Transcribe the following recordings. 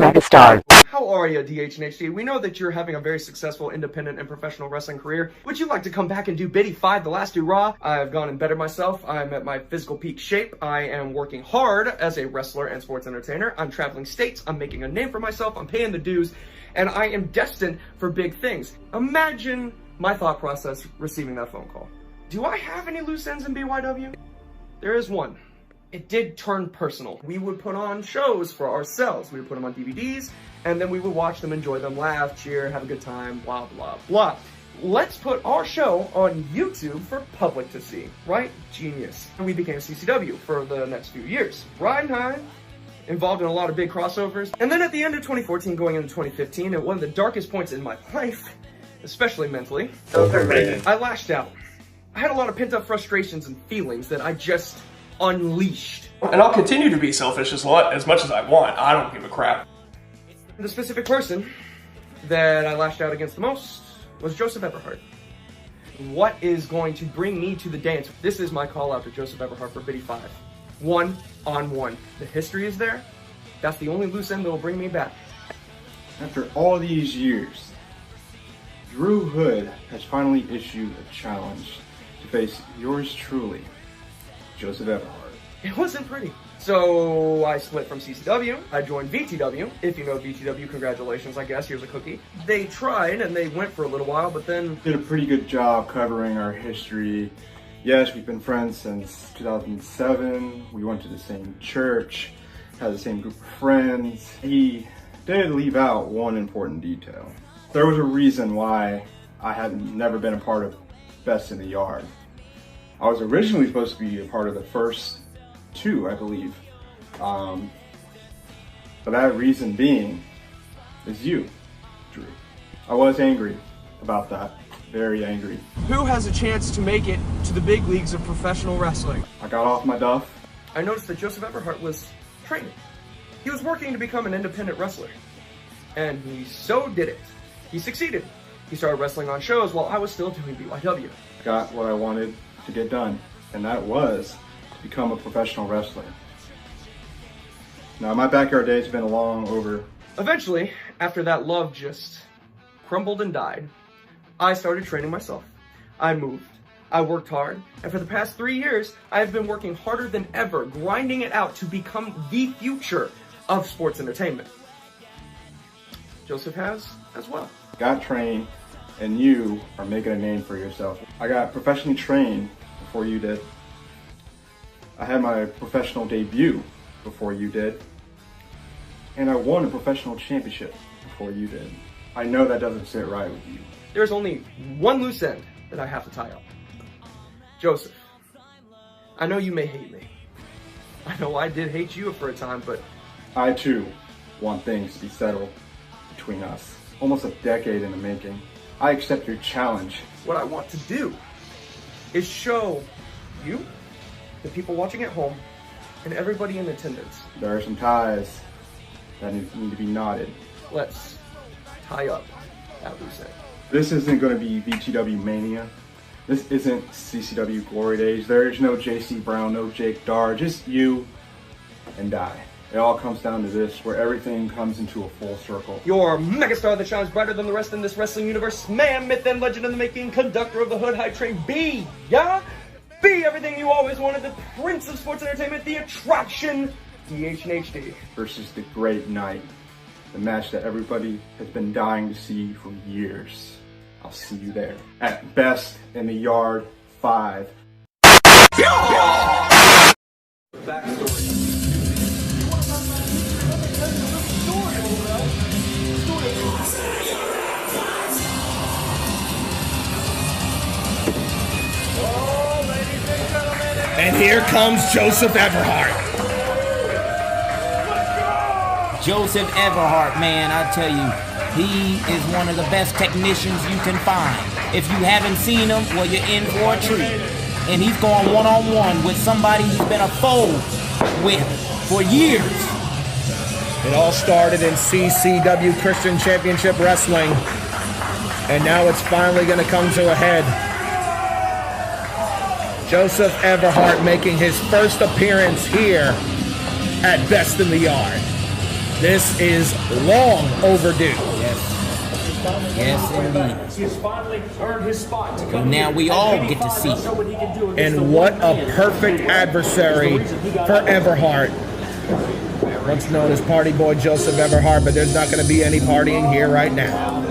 MegaStar. How are you, DH&HD? We know that you're having a very successful independent and professional wrestling career. Would you like to come back and do BITY IV, the Last Hoorah? I've gone and bettered myself. I'm at my physical peak shape. I am working hard as a wrestler and sports entertainer. I'm traveling states. I'm making a name for myself. I'm paying the dues. And I am destined for big things. Imagine my thought process receiving that phone call. Do I have any loose ends in BYW? There is one. It did turn personal. We would put on shows for ourselves. We would put them on DVDs, and then we would watch them, enjoy them, laugh, cheer, have a good time, blah, blah, blah. Let's put our show on YouTube for public to see, right? Genius. And we became CCW for the next few years. Riding high, involved in a lot of big crossovers. And then at the end of 2014, going into 2015, at one of the darkest points in my life, especially mentally, I lashed out. I had a lot of pent-up frustrations and feelings that I just unleashed. And I'll continue to be selfish as much as I want. I don't give a crap. The specific person that I lashed out against the most was Joseph Everhart. What is going to bring me to the dance? This is my call out to Joseph Everhart for BITY V. One-on-one. The history is there. That's the only loose end that will bring me back. After all these years, Drew Hood has finally issued a challenge to face yours truly, Joseph Everhart. It wasn't pretty. So I split from CCW, I joined VTW. If you know VTW, congratulations, I guess, here's a cookie. They tried and they went for a little while, but then... Did a pretty good job covering our history. Yes, we've been friends since 2007. We went to the same church, had the same group of friends. He did leave out one important detail. There was a reason why I had never been a part of Best in the Yard. I was originally supposed to be a part of the first two, I believe. But that reason being is you, Drew. I was angry about that, very angry. Who has a chance to make it to the big leagues of professional wrestling? I got off my duff. I noticed that Joseph Everhart was training. He was working to become an independent wrestler. And he so did it. He succeeded. He started wrestling on shows while I was still doing BYW. Got what I wanted to get done, and that was to become a professional wrestler. Now, my backyard days have been long over. Eventually, after that love just crumbled and died, I started training myself. I moved. I worked hard, and for the past 3 years, I have been working harder than ever, grinding it out to become the future of sports entertainment. Joseph has as well. Got trained, and you are making a name for yourself. I got professionally trained before you did. I had my professional debut before you did. And I won a professional championship before you did. I know that doesn't sit right with you. There's only one loose end that I have to tie up. Joseph, I know you may hate me. I know I did hate you for a time, but... I too want things to be settled between us. Almost a decade in the making. I accept your challenge. What I want to do is show you, the people watching at home, and everybody in attendance. There are some ties that need to be knotted. Let's tie up that loose end. This isn't going to be VTW Mania. This isn't CCW Glory Days. There is no JC Brown, no Jake Dar, just you and I. It all comes down to this, where everything comes into a full circle. Your megastar that shines brighter than the rest in this wrestling universe, man, myth, and legend in the making, conductor of the Hood Hype Train, be, yeah? Be everything you always wanted, the prince of sports entertainment, the attraction, DH&HD. Versus the Great Night, the match that everybody has been dying to see for years. I'll see you there. At Best in the Yard 5. Backstory. And here comes Joseph Everhart. Joseph Everhart, man, I tell you, he is one of the best technicians you can find. If you haven't seen him, well, you're in for a treat. And he's going one-on-one with somebody he's been a foe with for years. It all started in CCW Christian Championship Wrestling, and now it's finally going to come to a head. Joseph Everhart making his first appearance here at Best in the Yard. This is long overdue. Yes, indeed. He's finally earned his spot. And now we all get to see. And what a perfect adversary for Everhart. Once known as Party Boy Joseph Everhart, but there's not going to be any partying here right now.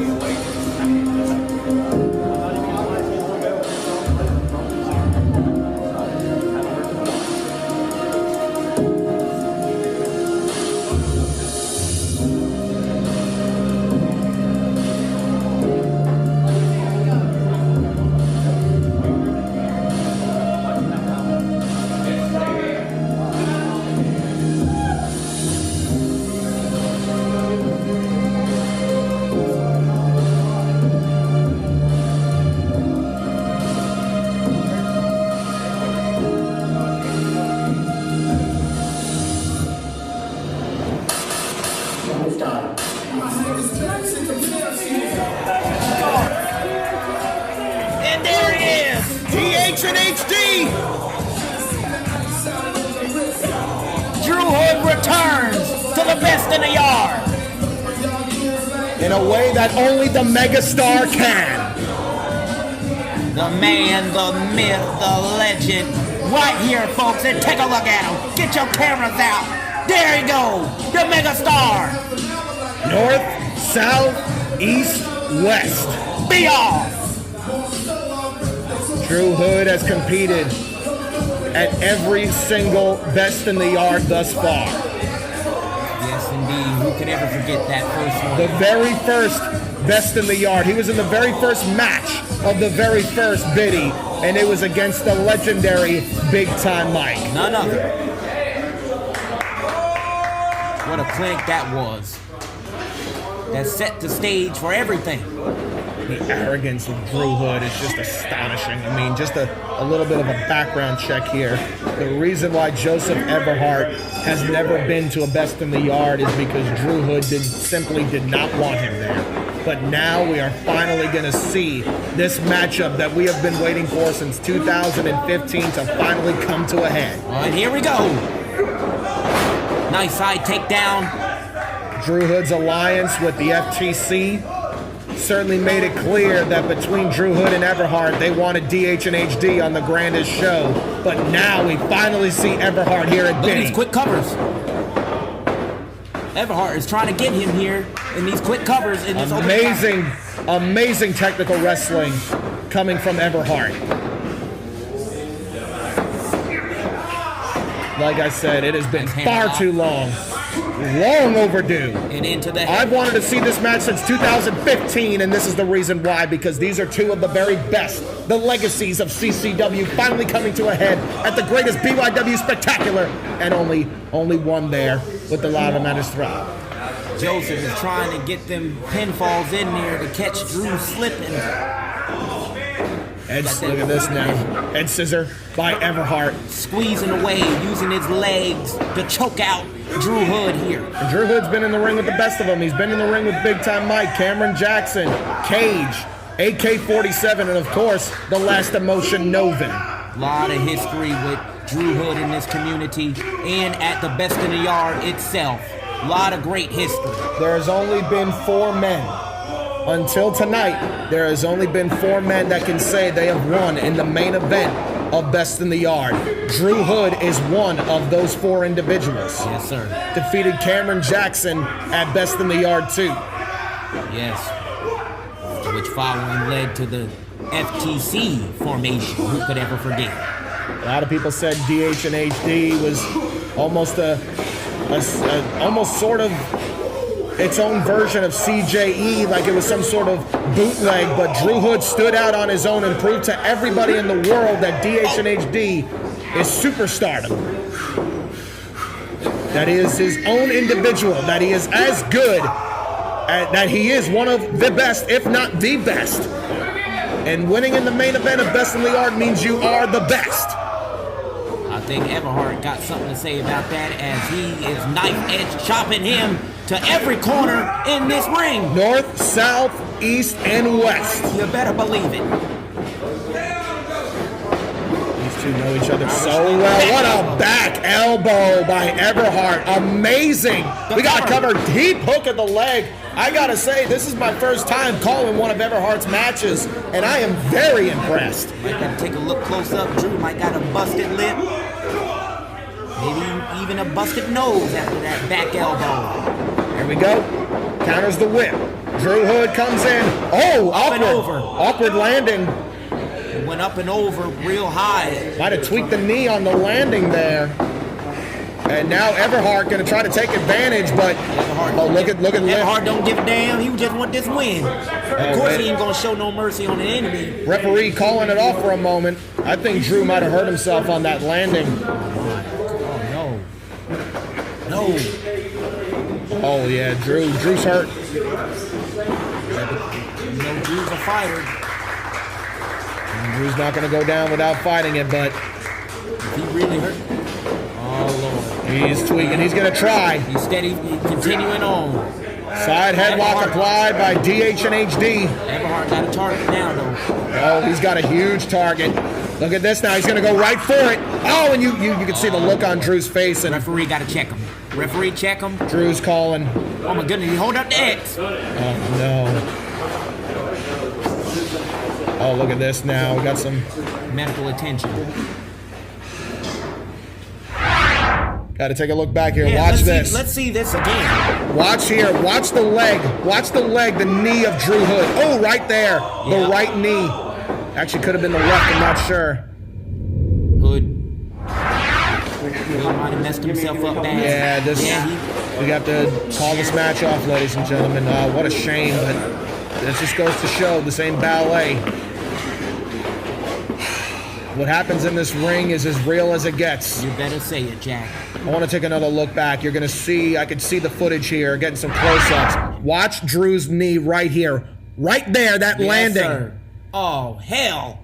And there it is. DH and HD. Drew Hood returns to the best in the yard. In a way that only the megastar can. The man, the myth, the legend. Right here, folks. And take a look at him. Get your cameras out. There you go. The megastar. North, south, east, west. Be off. Drew Hood has competed at every single best in the yard thus far. Yes, indeed. Who could ever forget that first one? The very first best in the yard. He was in the very first match of the very first BITY, and it was against the legendary Big Time Mike. None other. What a clinic that was. That set the stage for everything. The arrogance of Drew Hood is just astonishing. I mean, just a little bit of a background check here. The reason why Joseph Everhart has never been to a best in the yard is because Drew Hood simply did not want him there. But now we are finally going to see this matchup that we have been waiting for since 2015 to finally come to a head. And here we go. Nice side takedown. Drew Hood's alliance with the FTC certainly made it clear that between Drew Hood and Everhart, they wanted DH and HD on the grandest show. But now we finally see Everhart here at Look at BITY. these quick covers. Everhart is trying to get him here in these quick covers. In this Amazing technical wrestling coming from Everhart. Like I said, it has been far too long. Long overdue. And into the head. I've wanted to see this match since 2015, and this is the reason why, because these are two of the very best, the legacies of CCW finally coming to a head at the greatest BYW spectacular, and only one there with the live at his throat. Joseph is trying to get them pinfalls in there to catch Drew slipping. Look at this now. Head scissor by Everhart. Squeezing away, using his legs to choke out Drew Hood here. And Drew Hood's been in the ring with the best of them. He's been in the ring with Big Time Mike, Cameron Jackson, KAGE, AK-47, and of course, the Last Emotion Novin. A lot of history with Drew Hood in this community and at the best in the yard itself. A lot of great history. There has only been 4 men. Until tonight, there has only been 4 men that can say they have won in the main event of Best in the Yard. Drew Hood is one of those 4 individuals. Yes, sir. Defeated Cameron Jackson at Best in the Yard too. Yes. Which following led to the FTC formation. Who could ever forget? A lot of people said DH and HD was almost almost sort of its own version of CJE, like it was some sort of bootleg, but Drew Hood stood out on his own and proved to everybody in the world that DH and HD is superstardom. That is his own individual, that he is as good, that he is one of the best, if not the best. And winning in the main event of Best in the Yard means you are the best. I think Everhart got something to say about that, as he is knife edge chopping him to every corner in this ring. North, south, east, and west. You better believe it. These two know each other so well. What a back elbow by Everhart. Amazing. We got to cover deep hook at the leg. I got to say, this is my first time calling one of Everhart's matches, and I am very impressed. Might got to take a look close up. Drew might got a busted lip. Maybe even a busted nose after that back elbow. Here we go. Counters the whip. Drew Hood comes in. Oh, Up and over. Awkward landing. It went up and over real high. Might have tweaked the knee on the landing there. And now Everhart going to try to take advantage, but oh, look at Everhart don't give a damn. He just want this win. Of course, he ain't gonna show no mercy on the enemy. Referee calling it off for a moment. I think Drew might have hurt himself on that landing. Oh no. No. Oh yeah, Drew's hurt. You know, Drew's a fighter. And Drew's not going to go down without fighting it, but He really hurt. Oh Lord. he's tweaking. He's going to try. He's steady, continuing on. Side headlock applied by DH and HD. Everhart got a target now though. Oh, he's got a huge target. Look at this now. He's going to go right for it. Oh, and you can see the look on Drew's face. And Referee got to check him. Referee check him. Drew's calling. Oh my goodness, he hold up the X. Oh no. Oh, look at this now. We got some Medical attention. Got to take a look back here. Yeah, Watch this. Let's see this again. Watch here. Watch the leg. Watch the leg. The knee of Drew Hood. Oh, right there. The right knee. Actually, could have been the left. I'm not sure. Hood might have messed himself up bad. Yeah, we got to call this match off, ladies and gentlemen. What a shame, but this just goes to show this ain't ballet. What happens in this ring is as real as it gets. You better say it, Jack. I want to take another look back. You're going to see, I can see the footage here, getting some close-ups. Watch Drew's knee right here. Right there, that landing. Sir. Oh, hell.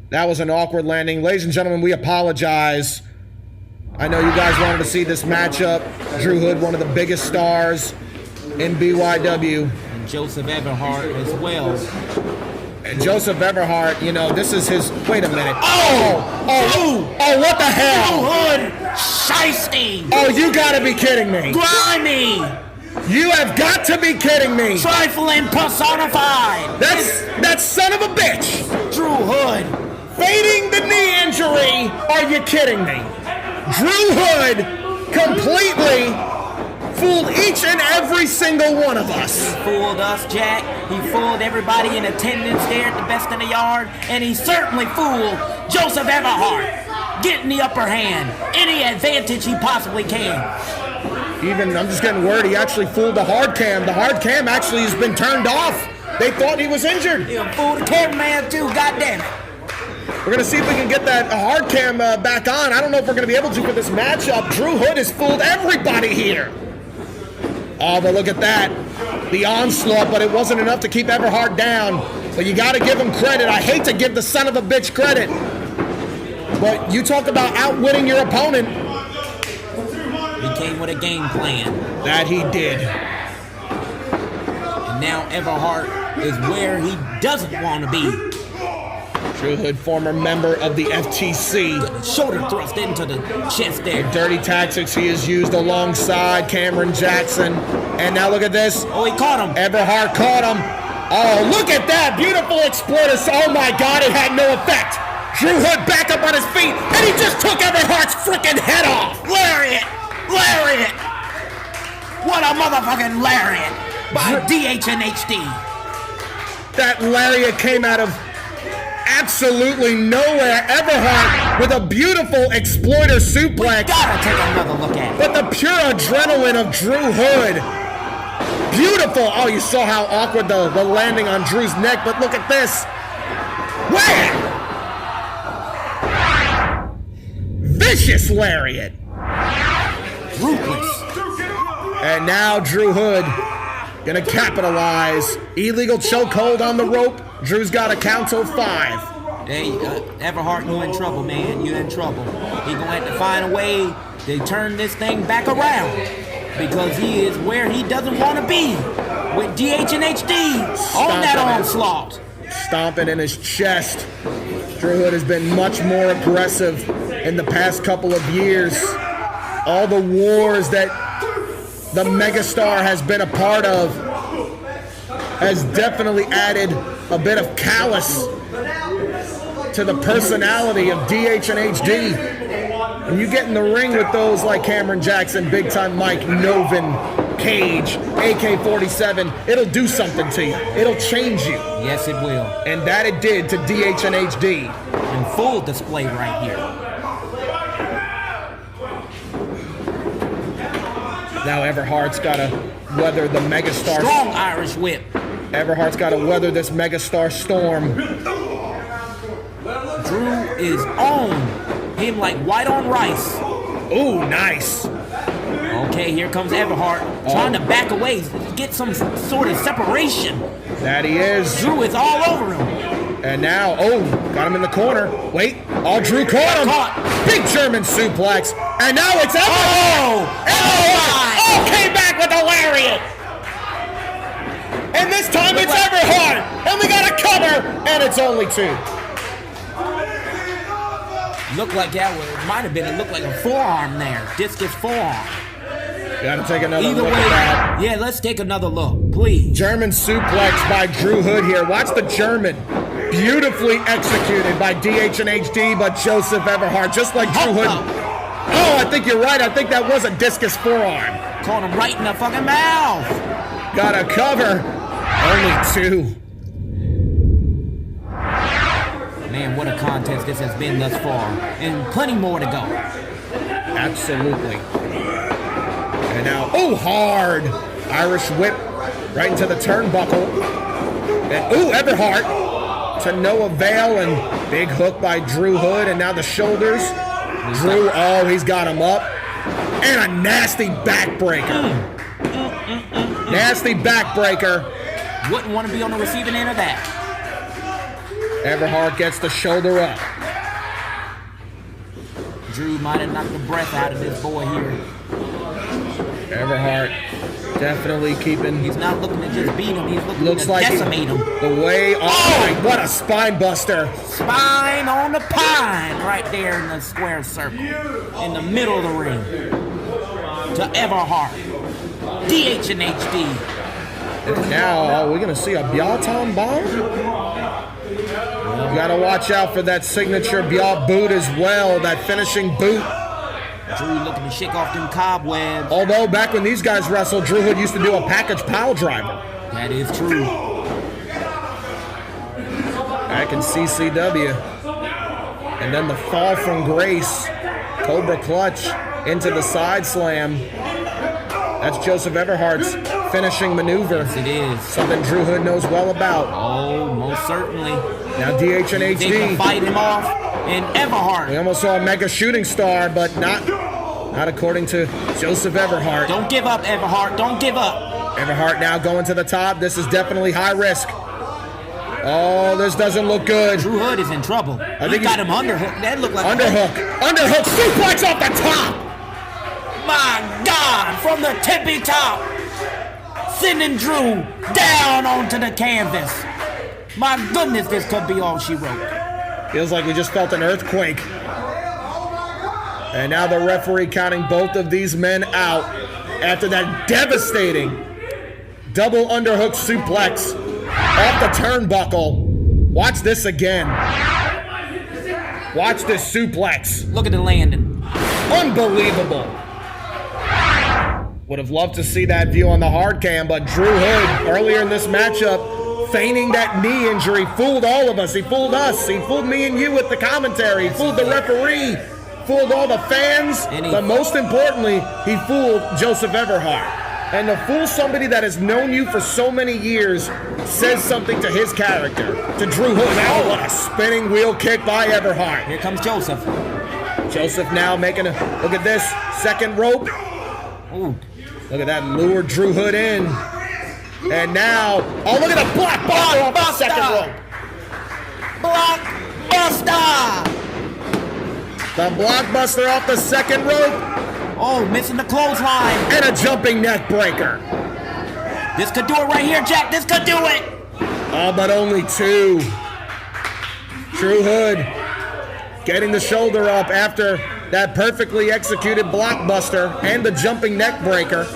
That was an awkward landing. Ladies and gentlemen, we apologize. I know you guys wanted to see this matchup. Drew Hood, one of the biggest stars in BYW. And Joseph Everhart as well. And Joseph Everhart, you know, this is his... Wait a minute. Oh, what the hell? Hood, shiesty. Oh, you gotta be kidding me. Grimy. You have got to be kidding me. Trifling personified. That son of a bitch. Drew Hood. Fading the knee injury. Are you kidding me? Drew Hood completely fooled each and every single one of us. He fooled us, Jack. He fooled everybody in attendance there at the Best in the Yard. And he certainly fooled Joseph Everhart, getting the upper hand, any advantage he possibly can. Even, I'm just getting word, he actually fooled the hard cam. The hard cam actually has been turned off. They thought he was injured. He fooled the cameraman too, goddamn it. We're going to see if we can get that hard cam back on. I don't know if we're going to be able to for this matchup. Drew Hood has fooled everybody here. Oh, but look at that. The onslaught, but it wasn't enough to keep Everhart down. But you got to give him credit. I hate to give the son of a bitch credit. But you talk about outwitting your opponent. He came with a game plan. That he did. And now Everhart is where he doesn't want to be. Drew Hood, former member of the FTC. Shoulder thrust into the chest there. Dirty tactics he has used alongside Cameron Jackson. And now look at this. Oh, he caught him. Everhart caught him. Oh, look at that. Beautiful exploiter. Oh, my God, it had no effect. Drew Hood back up on his feet, and he just took Everhart's freaking head off. Lariat! Lariat! What a motherfucking lariat by DH and HD. That lariat came out of absolutely nowhere. Everhart with a beautiful exploiter suplex. Gotta take another look at it. But the pure adrenaline of Drew Hood. Beautiful. Oh, you saw how awkward the landing on Drew's neck, but look at this. Wham! Vicious lariat. Ruthless. And now Drew Hood gonna capitalize. Illegal chokehold on the rope. Drew's got a count till 5. Hey, Everhart, you in trouble, man. You in trouble. He gonna have to find a way to turn this thing back around because he is where he doesn't want to be with DH and HD on that onslaught. stomping in his chest. Drew Hood has been much more aggressive in the past couple of years. All the wars that the megastar has been a part of has definitely added a bit of callous to the personality of DH and HD. When you get in the ring with those like Cameron Jackson, Big Time Mike, Novin, KAGE, AK-47, it'll do something to you. It'll change you. Yes, it will. And that it did to DH and HD. In full display right here. Now Everhart's got to weather the megastar. Strong Irish whip. Everhart's got to weather this megastar storm. Drew is on him like white on rice. Ooh, nice. Okay, here comes Everhart, trying to back away, get some sort of separation. That he is. Drew is all over him. And now, got him in the corner. Wait, Drew caught him. Big German suplex. And now it's Everhart. Everhart came back with a lariat. And this time it's Everhart. And we got a cover. And it's only 2. Looked like that might have been, it looked like a forearm there. Discus forearm. Gotta take another Either look way, at that. yeah, let's take another look, please. German suplex by Drew Hood here. Watch the German. Beautifully executed by DH and HD, but Joseph Everhart, just like Drew Hood. Oh, I think you're right. I think that was a discus forearm. Caught him right in the fucking mouth. Got a cover. Only 2. Man, what a contest this has been thus far. And plenty more to go. Absolutely. And now, hard. Irish whip right into the turnbuckle. And, Everhart to no avail. And big hook by Drew Hood. And now the shoulders. Drew, he's got him up. And a nasty backbreaker. Nasty backbreaker. Wouldn't want to be on the receiving end of that. Everhart gets the shoulder up. Drew might have knocked the breath out of this boy here. Everhart definitely keeping. He's not looking to just beat him. He's looking to like decimate him. The way. What a spine buster! Spine on the pine, right there in the square circle, in the middle of the ring. To Everhart, DH and HD. And now we're gonna see a Bialton bomb. You gotta watch out for that signature Bial boot as well. That finishing boot. Drew looking to shake off them cobwebs. Although back when these guys wrestled, Drew Hood used to do a package pile driver. That is true. Back in CCW. And then the fall from grace. Cobra clutch into the side slam. That's Joseph Everhart's finishing maneuver. Yes, it is. Something Drew Hood knows well about. Oh, most certainly. Now DH and They HD. can fight him off. And Everhart. We almost saw a mega shooting star, but not according to Joseph Everhart. Don't give up, Everhart. Don't give up. Everhart now going to the top. This is definitely high risk. Oh, this doesn't look good. Drew Hood is in trouble. I think He got him underhook. That looked like Underhook suplex off the top. My God, from the tippy top, sending Drew down onto the canvas. My goodness, this could be all she wrote. Feels like we just felt an earthquake. And now the referee counting both of these men out after that devastating double underhook suplex off the turnbuckle. Watch this again. Watch this suplex. Look at the landing. Unbelievable. Would have loved to see that view on the hard cam, but Drew Hood earlier in this matchup feigning that knee injury fooled all of us. He fooled us. He fooled me and you with the commentary. He fooled the referee. Fooled all the fans. But most importantly, he fooled Joseph Everhart. And to fool somebody that has known you for so many years says something to his character. To Drew Hood. Now what a spinning wheel kick by Everhart. Here comes Joseph. Joseph now making a, look at this, second rope. Ooh. Look at that, lure Drew Hood in. And now, look at the blockbuster off the second rope. Blockbuster! The blockbuster off the second rope. Oh, missing the clothesline. And a jumping neck breaker. This could do it right here, Jack. This could do it. but only 2. Drew Hood getting the shoulder up after that perfectly executed blockbuster and the jumping neck breaker.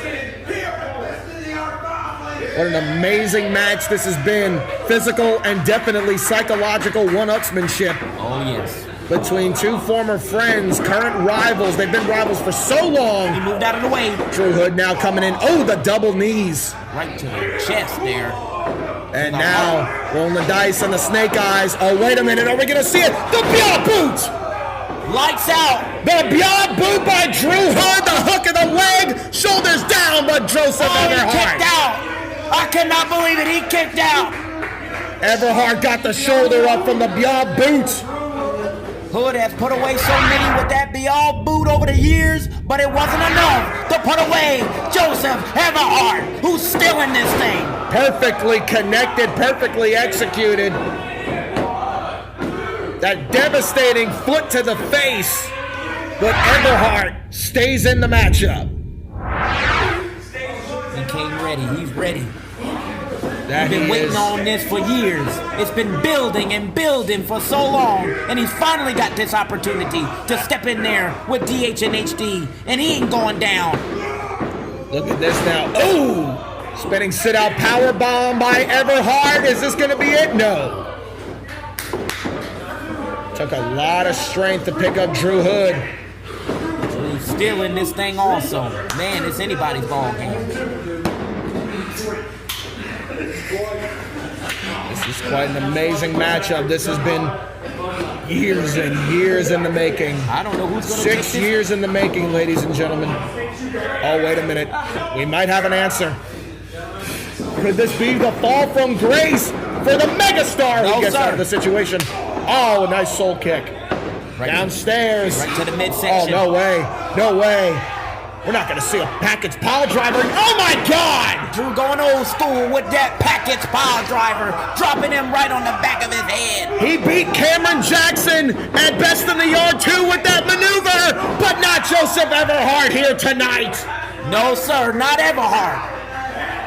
What an amazing match this has been. Physical and definitely psychological one-upsmanship. Oh, yes. Between 2 former friends, current rivals. They've been rivals for so long. He moved out of the way. Drew Hood now coming in. Oh, the double knees. Right to the chest there. And now, rolling the dice and the snake eyes. Oh, wait a minute. Are we going to see it? The BITY boot! Lights out. The BITY boot by Drew Hood. The hook of the leg. Shoulders down, but Joseph Everhart. He kicked out. I cannot believe it. He kicked out. Everhart got the shoulder up from the BITY boot. Hood has put away so many with that BITY boot over the years, but it wasn't enough to put away Joseph Everhart, who's still in this thing. Perfectly connected, perfectly executed. That devastating foot to the face, but Everhart stays in the matchup. He came ready. He's ready. That He's been waiting on this for years. It's been building and building for so long, and he's finally got this opportunity to step in there with DH and HD, and he ain't going down. Look at this now. Oh! Spinning sit-out power bomb by Everhart. Is this going to be it? No. Took a lot of strength to pick up Drew Hood. Drew's still in this thing also. Man, it's anybody's ball game. This is quite an amazing matchup. This has been years and years in the making. I don't know who's going to take this. 6 years in the making, ladies and gentlemen. Oh, wait a minute. We might have an answer. Could this be the fall from grace for the megastar who gets out of the situation? Oh, a nice soul kick. Right downstairs. Right to the midsection. Oh, no way. No way. We're not going to see a package pile driver. Oh, my God! Drew going old school with that package pile driver, dropping him right on the back of his head. He beat Cameron Jackson at Best in the Yard 2 with that maneuver, but not Joseph Everhart here tonight. No, sir, not Everhart.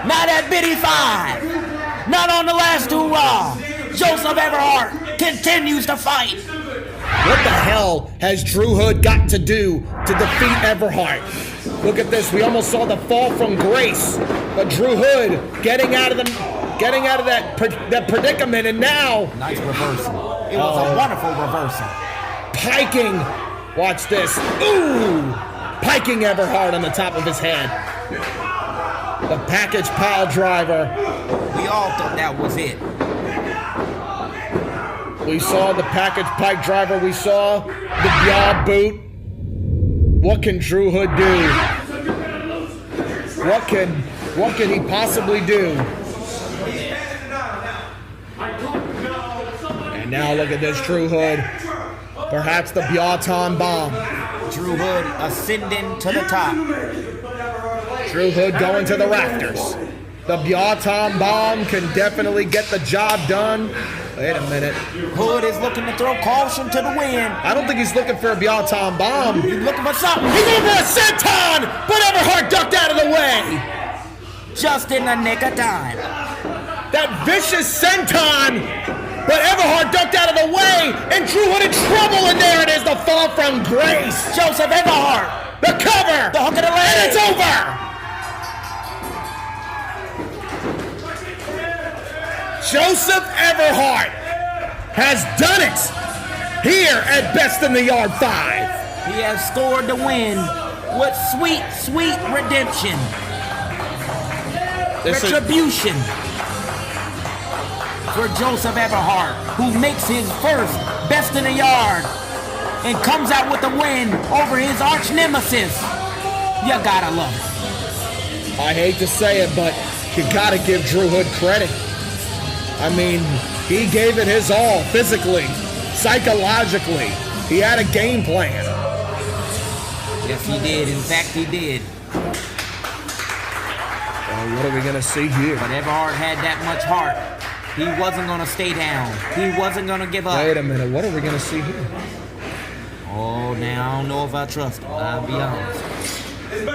Not at BITY IV. Not on the Last Hoorah. Joseph Everhart continues to fight. What the hell has Drew Hood got to do to defeat Everhart? Look at this. We almost saw the fall from grace, but Drew Hood getting out of that predicament, and now nice reversal. It was a wonderful reversal. Piking. Watch this. Ooh, piking Everhart on the top of his head. The package pile driver. We all thought that was it. We saw the package pike driver. We saw the BITY boot. What can Drew Hood do? What can he possibly do? And now look at this Drew Hood. Perhaps the BITY bomb. Drew Hood ascending to the top. Drew Hood going to the rafters. The BITY bomb can definitely get the job done. Wait a minute. Hood is looking to throw caution to the wind. I don't think he's looking for a BITY bomb. He's looking for something. He's looking for a senton, but Everhart ducked out of the way. Just in the nick of time. That vicious senton, but Everhart ducked out of the way, and Drew Hood in trouble, and there it is, the fall from grace. Joseph Everhart. The cover. The hook of the leg. And it's over. Joseph Everhart has done it here at Best in the Yard 5. He has scored the win with sweet, sweet redemption. Retribution for Joseph Everhart, who makes his first Best in the Yard and comes out with a win over his arch nemesis. You gotta love it. I hate to say it, but you gotta give Drew Hood credit. I mean, he gave it his all, physically, psychologically. He had a game plan. Yes, he did. In fact, he did. Well, what are we going to see here? But Everhart had that much heart. He wasn't going to stay down. He wasn't going to give up. Wait a minute. What are we going to see here? Oh, now I don't know if I trust him. I'll be honest.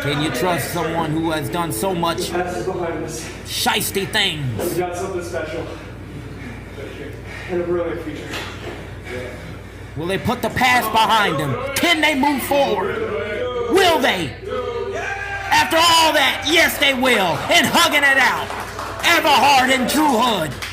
Can you trust someone who has done so much shiesty things? We got something special. and a brilliant future. Will they put the past behind them? Can they move forward? Will they? After all that, yes they will. And hugging it out. Everhart and Drew Hood.